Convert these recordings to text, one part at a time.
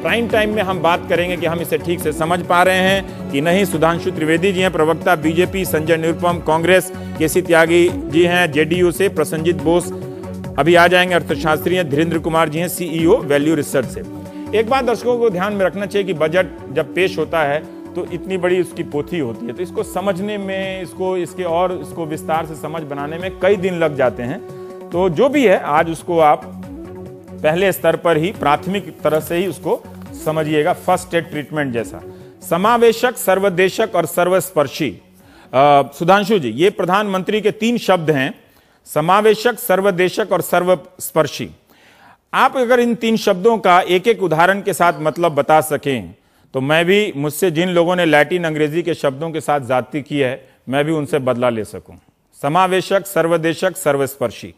Prime time में हम बात करेंगे कि हम इसे ठीक से समझ पा रहे हैं कि नहीं। सुधांशु त्रिवेदी जी हैं प्रवक्ता बीजेपी, संजय निरुपम कांग्रेस, केसी त्यागी जी हैं जेडीयू से, प्रसन्नजीत बोस अभी आ जाएंगे अर्थशास्त्री हैं, धीरेन्द्र कुमार जी हैं सीईओ वैल्यू रिसर्च से। एक बात दर्शकों को ध्यान में रखना चाहिए कि बजट जब पेश होता है तो इतनी बड़ी उसकी पोथी होती है, तो इसको समझने में, इसको विस्तार से समझ बनाने में कई दिन लग जाते हैं। तो जो भी है आज उसको आप पहले स्तर पर ही, प्राथमिक तरह से ही उसको समझिएगा, फर्स्ट एड ट्रीटमेंट जैसा। समावेशक, सर्वदेशक और सर्वस्पर्शी। सुधांशु जी, ये प्रधानमंत्री के 3 शब्द हैं, समावेशक, सर्वदेशक और सर्वस्पर्शी। आप अगर इन 3 शब्दों का एक एक उदाहरण के साथ मतलब बता सकें तो मैं भी, मुझसे जिन लोगों ने लैटिन अंग्रेजी के शब्दों के साथ जाति की है, मैं भी उनसे बदला ले सकूं। समावेशक, सर्वदेशक, सर्वस्पर्शी,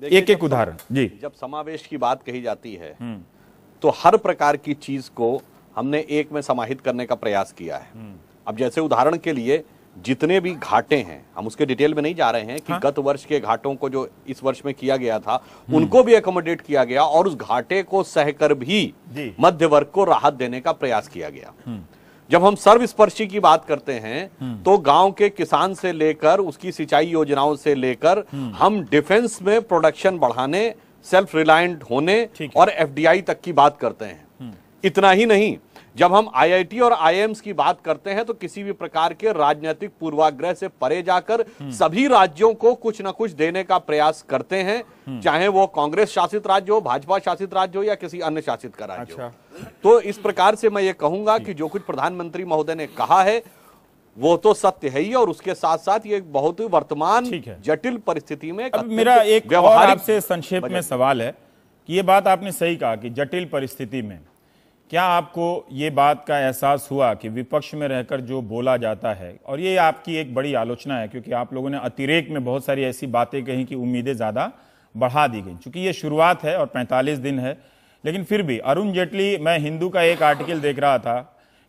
एक एक उदाहरण जी। जब समावेश की बात कही जाती है तो हर प्रकार की चीज को हमने एक में समाहित करने का प्रयास किया है। अब जैसे उदाहरण के लिए जितने भी घाटे हैं, हम उसके डिटेल में नहीं जा रहे हैं कि गत वर्ष के घाटों को जो इस वर्ष में किया गया था उनको भी एकोमोडेट किया गया और उस घाटे को सहकर भी मध्य वर्ग को राहत देने का प्रयास किया गया। जब हम सर्वस्पर्शी की बात करते हैं तो गांव के किसान से लेकर उसकी सिंचाई योजनाओं से लेकर हम डिफेंस में प्रोडक्शन बढ़ाने, सेल्फ रिलायंट होने और एफडीआई तक की बात करते हैं। इतना ही नहीं, जब हम आईआईटी और आईआईएम्स की बात करते हैं तो किसी भी प्रकार के राजनीतिक पूर्वाग्रह से परे जाकर सभी राज्यों को कुछ न कुछ देने का प्रयास करते हैं, चाहे वो कांग्रेस शासित राज्य हो, भाजपा शासित राज्य हो या किसी अन्य शासित का राज्य हो। तो इस प्रकार से मैं ये कहूंगा कि जो कुछ प्रधानमंत्री महोदय ने कहा है वो तो सत्य है ही, और उसके साथ साथ ये बहुत वर्तमान जटिल परिस्थिति में। अब मेरा एक और आपसे संक्षेप में सवाल है कि ये बात आपने सही कहा कि जटिल परिस्थिति में, क्या आपको ये बात का एहसास हुआ कि विपक्ष में रहकर जो बोला जाता है, और ये आपकी एक बड़ी आलोचना है क्योंकि आप लोगों ने अतिरेक में बहुत सारी ऐसी बातें कही कि उम्मीदें ज़्यादा बढ़ा दी गई, चूंकि ये शुरुआत है और 45 दिन है, लेकिन फिर भी अरुण जेटली, मैं हिंदू का एक आर्टिकल देख रहा था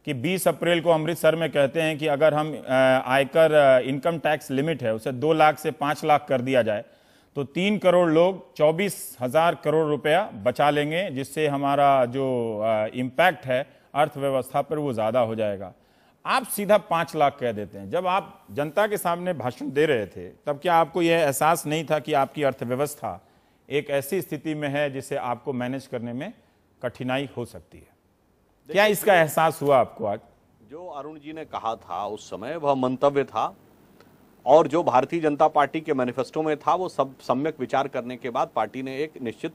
कि 20 अप्रैल को अमृतसर में कहते हैं कि अगर हम आयकर इनकम टैक्स लिमिट है उसे 2 लाख से 5 लाख कर दिया जाए तो 3 करोड़ लोग 24,000 करोड़ रुपया बचा लेंगे, जिससे हमारा जो इम्पैक्ट है अर्थव्यवस्था पर वो ज़्यादा हो जाएगा। आप सीधा 5 लाख कह देते हैं। जब आप जनता के सामने भाषण दे रहे थे तब क्या आपको यह एहसास नहीं था कि आपकी अर्थव्यवस्था एक ऐसी स्थिति में है जिसे आपको मैनेज करने में कठिनाई हो सकती है? क्या इसका एहसास हुआ आपको आज? जो अरुण जी ने कहा था उस समय वह मंतव्य था, और जो भारतीय जनता पार्टी के मैनिफेस्टो में था वो सब सम्यक विचार करने के बाद पार्टी ने एक निश्चित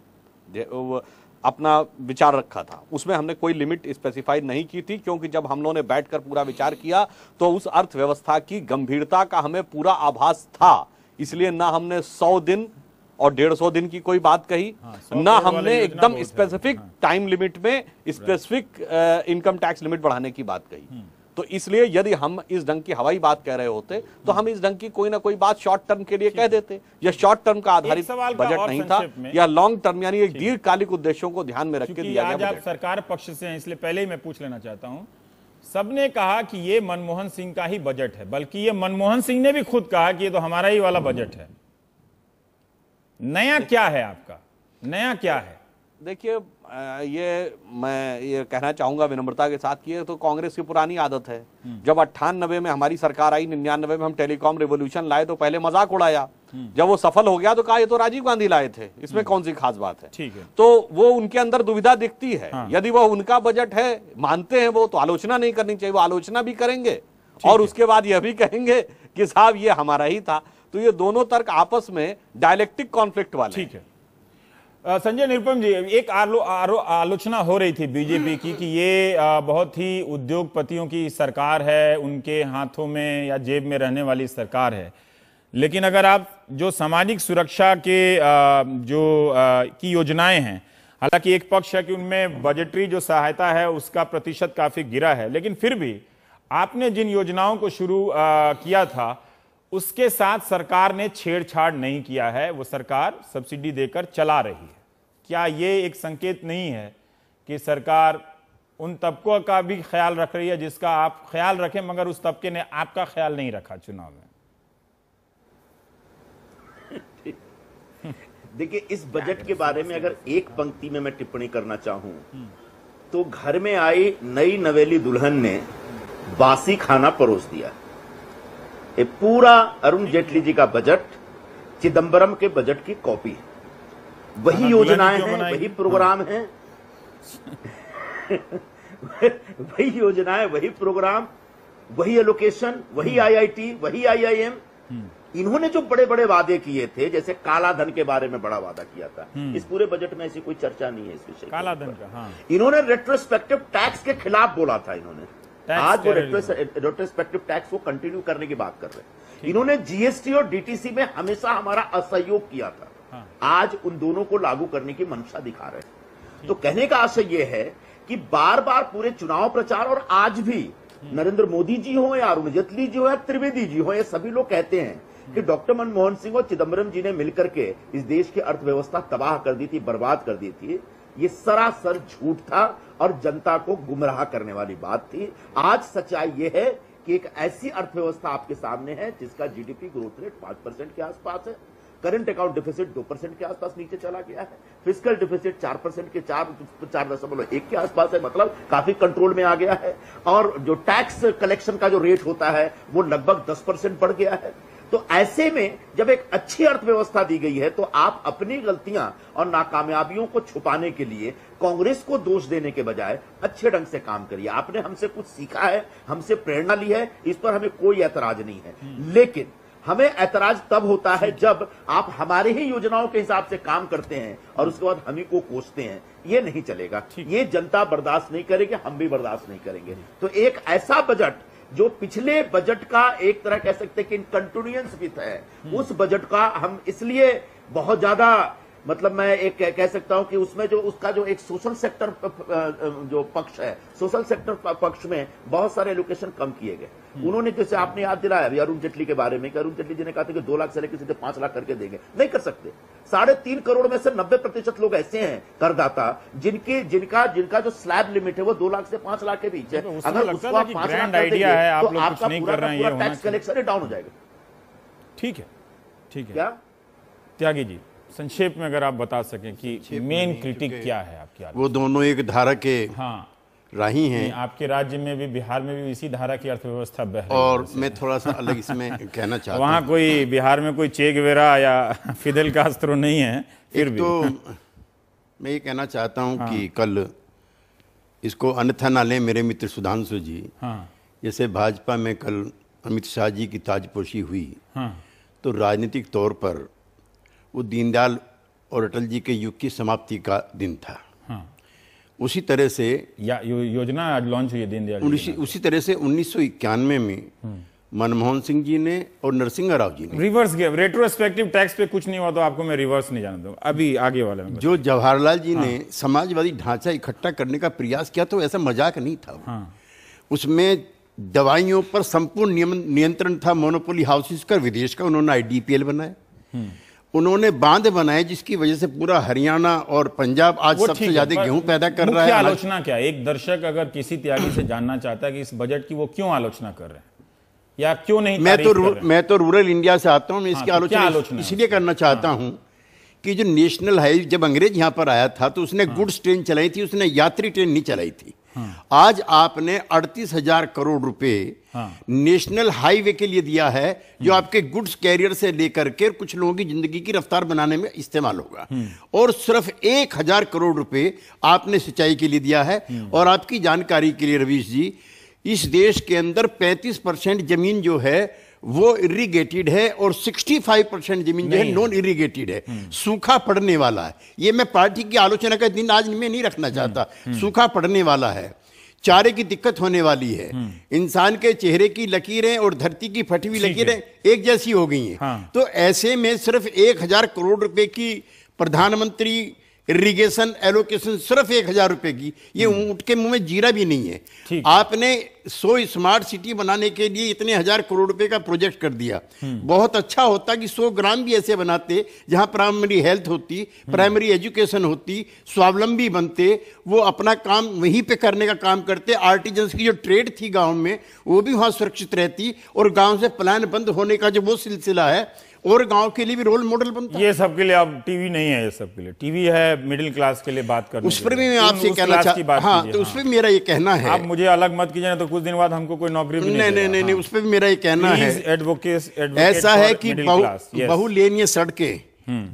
अपना विचार रखा था। उसमें हमने कोई लिमिट स्पेसिफाई नहीं की थी, क्योंकि जब हम लोगों ने बैठकर पूरा विचार किया तो उस अर्थव्यवस्था की गंभीरता का हमें पूरा आभास था। इसलिए ना हमने 100 दिन और 150 दिन की कोई बात कही, ना हमने एकदम स्पेसिफिक टाइम लिमिट में स्पेसिफिक इनकम टैक्स लिमिट बढ़ाने की बात कही। तो इसलिए यदि हम इस ढंग की हवाई बात कह रहे होते तो हम इस ढंग की कोई ना कोई बात शॉर्ट टर्म के लिए कह देते। यह शॉर्ट टर्म का आधारित बजट नहीं था, या लॉन्ग टर्म यानी एक दीर्घकालिक उद्देश्यों को ध्यान में रख के दिया गया। आज आप सरकार पक्ष से हैं, इसलिए पहले ही मैं पूछ लेना चाहता हूं, सबने कहा कि ये मनमोहन सिंह का ही बजट है, बल्कि ये मनमोहन सिंह ने भी खुद कहा कि ये तो हमारा ही वाला बजट है। नया क्या है आपका, नया क्या है? देखिए, मैं ये कहना चाहूंगा विनम्रता के साथ कि ये तो कांग्रेस की पुरानी आदत है। जब 98 में हमारी सरकार आई, 99 में हम टेलीकॉम रिवॉल्यूशन लाए तो पहले मजाक उड़ाया, जब वो सफल हो गया तो कहा ये तो राजीव गांधी लाए थे, इसमें कौन सी खास बात है। ठीक है, तो वो उनके अंदर दुविधा दिखती है। यदि वो उनका बजट है, मानते हैं वो, तो आलोचना नहीं करनी चाहिए। वो आलोचना भी करेंगे और उसके बाद यह भी कहेंगे कि साहब ये हमारा ही था। तो ये दोनों तर्क आपस में डायलेक्टिक कॉन्फ्लिक्ट वाले। ठीक है, संजय निरुपम जी, एक आलोचना हो रही थी बीजेपी की कि ये बहुत ही उद्योगपतियों की सरकार है, उनके हाथों में या जेब में रहने वाली सरकार है। लेकिन अगर आप जो सामाजिक सुरक्षा के की योजनाएं हैं, हालांकि एक पक्ष है कि उनमें बजटरी जो सहायता है उसका प्रतिशत काफी गिरा है, लेकिन फिर भी आपने जिन योजनाओं को शुरू किया था उसके साथ सरकार ने छेड़छाड़ नहीं किया है, वो सरकार सब्सिडी देकर चला रही है। क्या ये एक संकेत नहीं है कि सरकार उन तबकों का भी ख्याल रख रही है जिसका आप ख्याल रखें, मगर उस तबके ने आपका ख्याल नहीं रखा चुनाव में? देखिए, इस बजट के बारे में अगर एक पंक्ति में मैं टिप्पणी करना चाहूं तो घर में आई नई नवेली दुल्हन ने बासी खाना परोस दिया। ये पूरा अरुण जेटली जी का बजट चिदंबरम के बजट की कॉपी है। वही योजनाएं हैं, वही प्रोग्राम हैं, वही योजनाएं, वही प्रोग्राम, वही एलोकेशन, वही आईआईटी, वही आईआईएम। इन्होंने जो बड़े बड़े वादे किए थे, जैसे काला धन के बारे में बड़ा वादा किया था, इस पूरे बजट में ऐसी कोई चर्चा नहीं है इस विषय काला धन का। हाँ। इन्होंने रेट्रोस्पेक्टिव टैक्स के खिलाफ बोला था इन्होंने, आज वो रेट्रोस्पेक्टिव टैक्स को कंटिन्यू करने की बात कर रहे हैं। इन्होंने जीएसटी और डीटीसी में हमेशा हमारा असहयोग किया था। हाँ। आज उन दोनों को लागू करने की मंशा दिखा रहे हैं। तो कहने का आशय यह है कि बार बार पूरे चुनाव प्रचार और आज भी नरेंद्र मोदी जी हो या अरुण जेटली जी हो या त्रिवेदी जी हो, ये सभी लोग कहते हैं कि डॉक्टर मनमोहन सिंह और चिदंबरम जी ने मिलकर के इस देश की अर्थव्यवस्था तबाह कर दी थी, बर्बाद कर दी थी। ये सरासर झूठ था और जनता को गुमराह करने वाली बात थी। आज सच्चाई ये है कि एक ऐसी अर्थव्यवस्था आपके सामने है जिसका जीडीपी ग्रोथ रेट 5% के आसपास है, करंट अकाउंट डिफिसिट 2% के आसपास नीचे चला गया है, फिस्कल डिफिसिट 4% के 4.1 के आसपास है, मतलब काफी कंट्रोल में आ गया है। और जो टैक्स कलेक्शन का जो रेट होता है वो लगभग 10% बढ़ गया है। तो ऐसे में जब एक अच्छी अर्थव्यवस्था दी गई है तो आप अपनी गलतियां और नाकामयाबियों को छुपाने के लिए कांग्रेस को दोष देने के बजाय अच्छे ढंग से काम करिए। आपने हमसे कुछ सीखा है, हमसे प्रेरणा ली है, इस पर हमें कोई ऐतराज नहीं है, लेकिन हमें ऐतराज तब होता है जब आप हमारे ही योजनाओं के हिसाब से काम करते हैं और उसके बाद हम ही को कोसते हैं। ये नहीं चलेगा, ये जनता बर्दाश्त नहीं करेगी, हम भी बर्दाश्त नहीं करेंगे। तो एक ऐसा बजट जो पिछले बजट का एक तरह कह सकते हैं कि कंटिन्यूएंस विथ है, उस बजट का हम इसलिए बहुत ज्यादा मतलब मैं एक कह सकता हूं कि उसमें जो उसका जो एक सोशल सेक्टर जो पक्ष है, सोशल सेक्टर पक्ष में बहुत सारे एलोकेशन कम किए गए। उन्होंने, जैसे आपने याद दिलाया अभी अरुण जेटली के बारे में, कि अरुण जेटली जी ने कहा था कि 2 लाख से लेकर सीधे 5 लाख करके देंगे, नहीं कर सकते। 3.5 करोड़ में से 90% लोग ऐसे हैं करदाता जिनका जो स्लैब लिमिट है वो 2 लाख से 5 लाख के बीच है। अगर उसको आप 5 लाख कर देंगे तो आपका पूरा टैक्स कलेक्शन डाउन हो जाएगा। ठीक है, ठीक है। क्या त्यागी जी, संक्षेप में अगर आप बता सकें कि मेन क्रिटिक क्या है आपकी? वो दोनों एक धारा के हाँ राही हैं। आपके राज्य में भी, बिहार में भी इसी धारा की अर्थव्यवस्था बह रही है। और मैं थोड़ा सा अलग इसमें कहना चाहता हूँ, वहाँ कोई बिहार में कोई चे गुवेरा या फिदेल कास्त्रो नहीं है, फिर भी तो मैं ये कहना चाहता हूँ कि कल इसको अन्यथा ना लें मेरे मित्र सुधांशु जी। हाँ। जैसे भाजपा में कल अमित शाह जी की ताजपोशी हुई, हाँ। तो राजनीतिक तौर पर वो दीनदयाल और अटल जी के युग की समाप्ति का दिन था। हाँ। उसी तरह से योजना आज लॉन्च हुई है दीनदयाल। उसी तरह से 1991 में मनमोहन सिंह जी ने और नरसिंह राव जी ने रिवर्स गया। रेट्रोस्पेक्टिव टैक्स पे कुछ नहीं हुआ तो आपको मैं रिवर्स नहीं जाने दूंगा। अभी आगे वाले में जो जवाहरलाल जी ने समाजवादी ढांचा इकट्ठा करने का प्रयास किया तो ऐसा मजाक नहीं था। हाँ। उसमें दवाइयों पर संपूर्ण नियंत्रण था, मोनोपोली हाउसेस का, विदेश का। उन्होंने आईडीपीएल बनाया, उन्होंने बांध बनाए जिसकी वजह से पूरा हरियाणा और पंजाब आज सबसे ज्यादा गेहूं पैदा कर रहा है। आलोचना क्या? एक दर्शक अगर किसी त्यागी से जानना चाहता है कि इस बजट की वो क्यों आलोचना कर रहे हैं या क्यों नहीं, मैं तो रूरल इंडिया से आता हूं, मैं इसकी आलोचना इसलिए करना चाहता हूं कि जो नेशनल हाईवे, जब अंग्रेज यहां पर आया था तो उसने गुड्स ट्रेन चलाई थी, उसने यात्री ट्रेन नहीं चलाई थी। आज आपने 38,000 करोड़ रुपए नेशनल हाईवे के लिए दिया है, जो आपके गुड्स कैरियर से लेकर के कुछ लोगों की जिंदगी की रफ्तार बनाने में इस्तेमाल होगा। और सिर्फ 1,000 करोड़ रुपए आपने सिंचाई के लिए दिया है। और आपकी जानकारी के लिए रवीश जी, इस देश के अंदर 35% जमीन जो है वो इरिगेटेड है और 65% जमीन जो है नॉन इरिगेटेड है, सूखा पड़ने वाला है। ये मैं पार्टी की आलोचना का दिन आज में नहीं रखना चाहता। सूखा पड़ने वाला है, चारे की दिक्कत होने वाली है, इंसान के चेहरे की लकीरें और धरती की फटी हुई लकीरें एक जैसी हो गई हैं। तो ऐसे में सिर्फ 1,000 करोड़ रुपए की प्रधानमंत्री इरिगेशन एलोकेशन, सिर्फ 1,000 रुपए की, ये ऊंट के मुंह में जीरा भी नहीं है। आपने 100 स्मार्ट सिटी बनाने के लिए इतने 1000 करोड़ रुपए का प्रोजेक्ट कर दिया। बहुत अच्छा होता कि 100 ग्राम भी ऐसे बनाते जहां प्राइमरी हेल्थ होती, प्राइमरी एजुकेशन होती, स्वावलंबी बनते, वो अपना काम वहीं पे करने का काम करते। आर्टिजन्स की जो ट्रेड थी गांव में वो भी वहां सुरक्षित रहती, और गांव से पलायन बंद होने का जो वो सिलसिला है और गांव के लिए भी रोल मॉडल बनता। ये सब के लिए अब टीवी नहीं है, ये सब के लिए टीवी है मिडिल क्लास के लिए बात करने। उस पर भी मैं आपसे कहना चाहता हूं, तो उस पर मेरा ये कहना है, आप मुझे अलग मत कीजिए ना तो कुछ दिन बाद हमको कोई नौकरी भी नहीं, उस पर भी मेरा ये कहना है, ऐसा है कि बहुलेनीय सड़कें,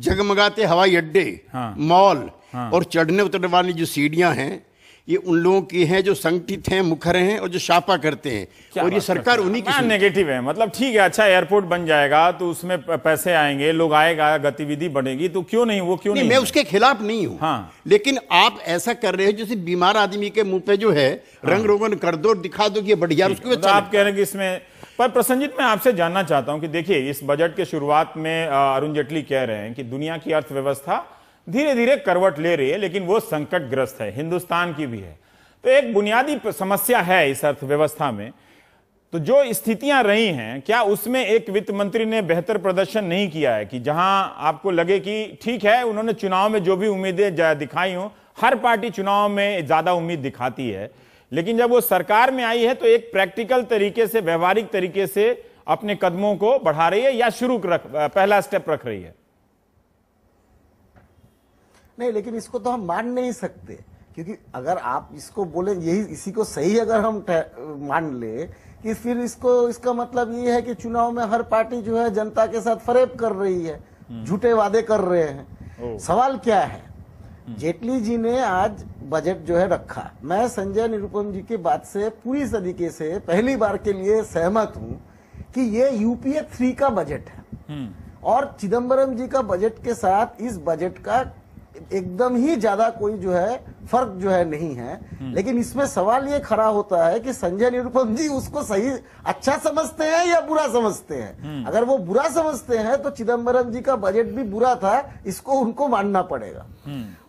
जगमगाते हवाई अड्डे, मॉल और चढ़ने उतरने वाली जो सीढ़ियां हैं, ये उन लोगों की हैं जो संगठित हैं, मुखर हैं और जो छापा करते हैं, और ये सरकार उन्हीं की नेगेटिव है। मतलब ठीक है, अच्छा एयरपोर्ट बन जाएगा तो उसमें पैसे आएंगे, लोग आएगा, गतिविधि बढ़ेगी, तो क्यों नहीं, वो क्यों नहीं? मैं उसके खिलाफ नहीं हूं, लेकिन आप ऐसा कर रहे हो जैसे बीमार आदमी के मुंह पे जो है रंग रोगन कर दो, दिखा दो कि ये बढ़िया, उसको आप कह रहे हैं कि इसमें। पर प्रसन्नजीत, मैं आपसे जानना चाहता हूं कि देखिए, इस बजट के शुरुआत में अरुण जेटली कह रहे हैं कि दुनिया की अर्थव्यवस्था धीरे धीरे करवट ले रही है, लेकिन वो संकटग्रस्त है, हिंदुस्तान की भी है। तो एक बुनियादी समस्या है इस अर्थव्यवस्था में, तो जो स्थितियां रही हैं, क्या उसमें एक वित्त मंत्री ने बेहतर प्रदर्शन नहीं किया है कि जहां आपको लगे कि ठीक है, उन्होंने चुनाव में जो भी उम्मीदें दिखाई हो, हर पार्टी चुनाव में ज्यादा उम्मीद दिखाती है, लेकिन जब वो सरकार में आई है तो एक प्रैक्टिकल तरीके से, व्यवहारिक तरीके से अपने कदमों को बढ़ा रही है या पहला स्टेप रख रही है? नहीं, लेकिन इसको तो हम मान नहीं सकते, क्योंकि अगर आप इसको बोले, यही इसी को सही अगर हम मान ले कि फिर इसका मतलब ये है कि चुनाव में हर पार्टी जो है जनता के साथ फरेब कर रही है, झूठे वादे कर रहे हैं। सवाल क्या है, जेटली जी ने आज बजट जो है रखा, मैं संजय निरुपम जी की बात से पूरी तरीके से पहली बार के लिए सहमत हूं कि ये यूपीए 3 का बजट है, और चिदम्बरम जी का बजट के साथ इस बजट का एकदम ही ज्यादा कोई जो है फर्क जो है नहीं है। लेकिन इसमें सवाल ये खड़ा होता है कि संजय निरुपम जी उसको सही अच्छा समझते हैं या बुरा समझते हैं। अगर वो बुरा समझते हैं तो चिदम्बरम जी का बजट भी बुरा था, इसको उनको मानना पड़ेगा।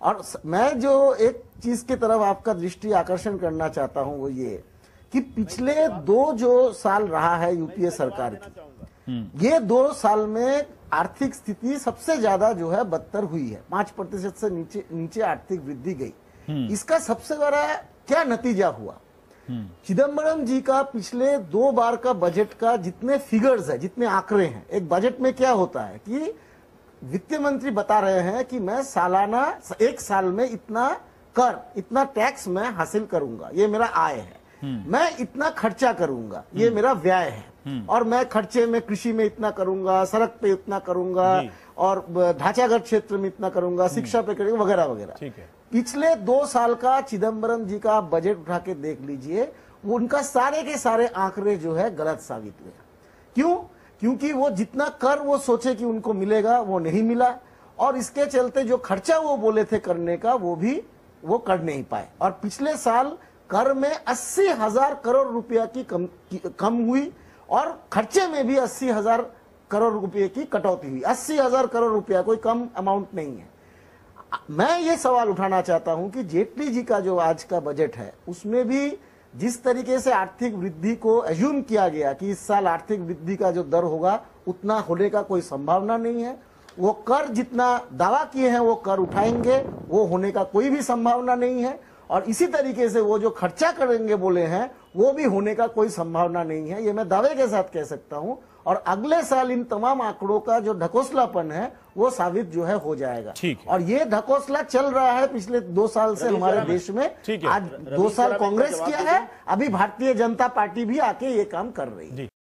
और मैं जो एक चीज की तरफ आपका दृष्टि आकर्षण करना चाहता हूं वो ये कि पिछले 2 जो साल रहा है यूपीए सरकार की, ये 2 साल में आर्थिक स्थिति सबसे ज्यादा जो है बदतर हुई है, 5% से नीचे आर्थिक वृद्धि गई। इसका सबसे बड़ा क्या नतीजा हुआ, चिदम्बरम जी का पिछले 2 बार का बजट का जितने फिगर्स है, जितने आंकड़े हैं, एक बजट में क्या होता है कि वित्त मंत्री बता रहे हैं कि मैं सालाना 1 साल में इतना टैक्स मैं हासिल करूंगा, ये मेरा आय है, मैं इतना खर्चा करूंगा, ये मेरा व्यय है, और मैं खर्चे में कृषि में इतना करूंगा, सड़क पे इतना करूंगा, और ढांचागत क्षेत्र में इतना करूंगा, शिक्षा पे करूंगा, वगैरह वगैरह। पिछले 2 साल का चिदम्बरम जी का बजट उठा के देख लीजिए, वो उनका सारे के सारे आंकड़े जो है गलत साबित हुए। क्यों? क्योंकि वो जितना कर वो सोचे कि उनको मिलेगा वो नहीं मिला, और इसके चलते जो खर्चा वो बोले थे करने का वो कर नहीं पाए। और पिछले साल कर में 80,000 करोड़ रुपया की कम हुई, और खर्चे में भी 80,000 करोड़ रुपए की कटौती हुई। 80,000 करोड़ रुपया कोई कम अमाउंट नहीं है। मैं ये सवाल उठाना चाहता हूं कि जेटली जी का जो आज का बजट है उसमें भी जिस तरीके से आर्थिक वृद्धि को एज्यूम किया गया कि इस साल आर्थिक वृद्धि का जो दर होगा उतना होने का कोई संभावना नहीं है। वो कर जितना दावा किए हैं वो कर उठाएंगे, वो होने का कोई भी संभावना नहीं है। और इसी तरीके से वो जो खर्चा करेंगे बोले हैं वो भी होने का कोई संभावना नहीं है, ये मैं दावे के साथ कह सकता हूं। और अगले साल इन तमाम आंकड़ों का जो ढकोसलापन है वो साबित जो है हो जाएगा। और ये ढकोसला चल रहा है पिछले 2 साल से हमारे देश में। आज 2 साल कांग्रेस किया है, अभी भारतीय जनता पार्टी भी आके ये काम कर रही है।